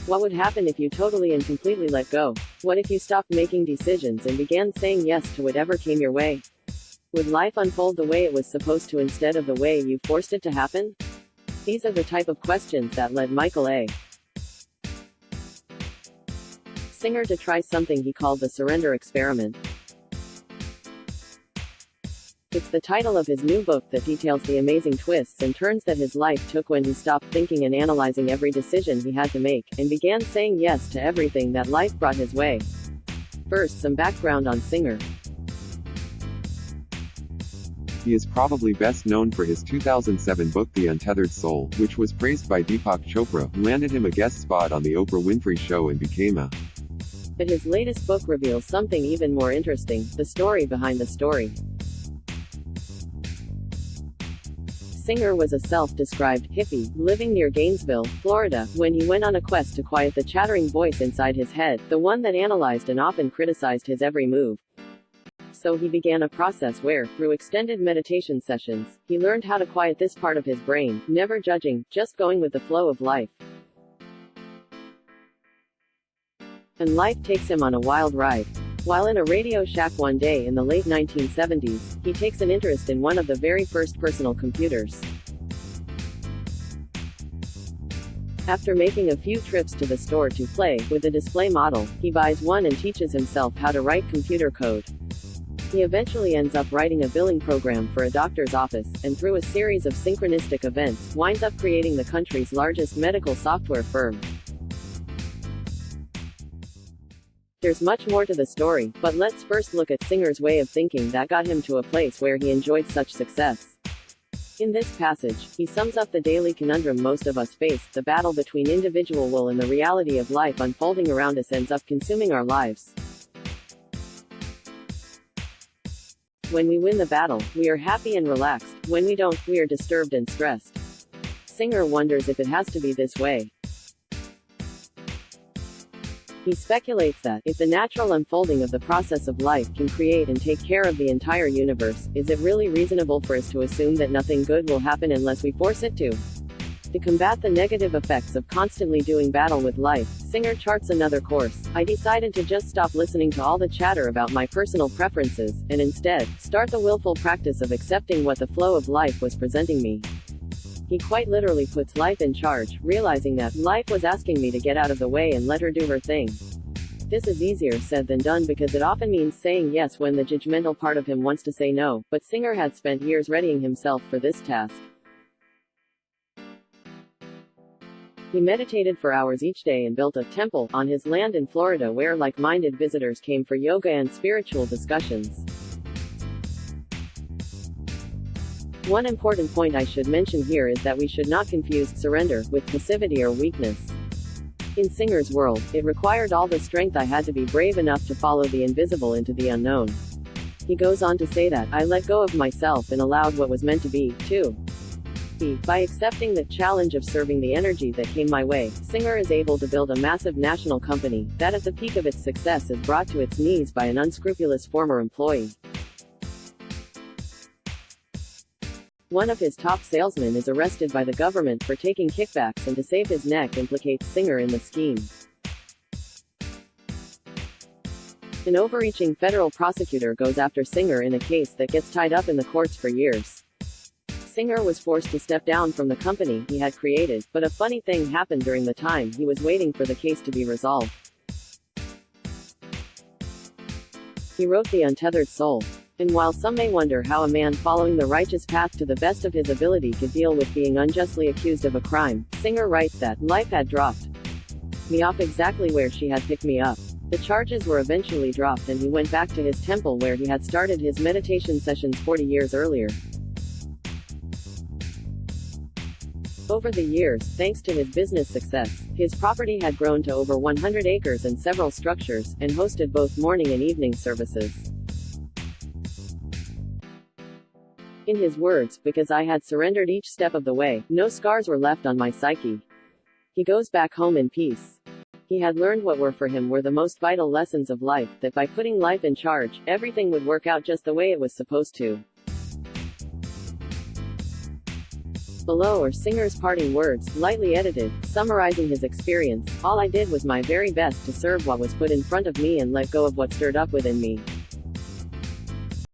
What would happen if you totally and completely let go? What if you stopped making decisions and began saying yes to whatever came your way? Would life unfold the way it was supposed to instead of the way you forced it to happen? These are the type of questions that led Michael A. Singer to try something he called the surrender experiment. It's the title of his new book that details the amazing twists and turns that his life took when he stopped thinking and analyzing every decision he had to make, and began saying yes to everything that life brought his way. First, some background on Singer. He is probably best known for his 2007 book The Untethered Soul, which was praised by Deepak Chopra, who landed him a guest spot on The Oprah Winfrey Show and became a. But his latest book reveals something even more interesting, the story behind the story. Singer was a self-described hippie, living near Gainesville, Florida, when he went on a quest to quiet the chattering voice inside his head, the one that analyzed and often criticized his every move. So he began a process where, through extended meditation sessions, he learned how to quiet this part of his brain, never judging, just going with the flow of life. And life takes him on a wild ride. While in a Radio Shack one day in the late 1970s, he takes an interest in one of the very first personal computers. After making a few trips to the store to play with the display model, he buys one and teaches himself how to write computer code. He eventually ends up writing a billing program for a doctor's office, and through a series of synchronistic events, winds up creating the country's largest medical software firm. There's much more to the story, but let's first look at Singer's way of thinking that got him to a place where he enjoyed such success. In this passage, he sums up the daily conundrum most of us face, the battle between individual will and the reality of life unfolding around us ends up consuming our lives. When we win the battle, we are happy and relaxed. When we don't, we are disturbed and stressed. Singer wonders if it has to be this way. He speculates that, if the natural unfolding of the process of life can create and take care of the entire universe, is it really reasonable for us to assume that nothing good will happen unless we force it to? To combat the negative effects of constantly doing battle with life, Singer charts another course. I decided to just stop listening to all the chatter about my personal preferences, and instead, start the willful practice of accepting what the flow of life was presenting me. He quite literally puts life in charge, realizing that life was asking me to get out of the way and let her do her thing. This is easier said than done because it often means saying yes when the judgmental part of him wants to say no, but Singer had spent years readying himself for this task. He meditated for hours each day and built a temple on his land in Florida where like-minded visitors came for yoga and spiritual discussions. One important point I should mention here is that we should not confuse surrender with passivity or weakness. In Singer's world, it required all the strength I had to be brave enough to follow the invisible into the unknown. He goes on to say that, I let go of myself and allowed what was meant to be, too. By accepting the challenge of serving the energy that came my way, Singer is able to build a massive national company, that at the peak of its success is brought to its knees by an unscrupulous former employee. One of his top salesmen is arrested by the government for taking kickbacks and to save his neck implicates Singer in the scheme. An overreaching federal prosecutor goes after Singer in a case that gets tied up in the courts for years. Singer was forced to step down from the company he had created, but a funny thing happened during the time he was waiting for the case to be resolved. He wrote The Untethered Soul. And while some may wonder how a man following the righteous path to the best of his ability could deal with being unjustly accused of a crime, Singer writes that, life had dropped me off exactly where she had picked me up. The charges were eventually dropped and he went back to his temple where he had started his meditation sessions 40 years earlier. Over the years, thanks to his business success, his property had grown to over 100 acres and several structures, and hosted both morning and evening services. In his words, because I had surrendered each step of the way, no scars were left on my psyche. He goes back home in peace. He had learned what for him were the most vital lessons of life, that by putting life in charge, everything would work out just the way it was supposed to. below are singer's parting words, lightly edited, summarizing his experience. All I did was my very best to serve what was put in front of me and let go of what stirred up within me.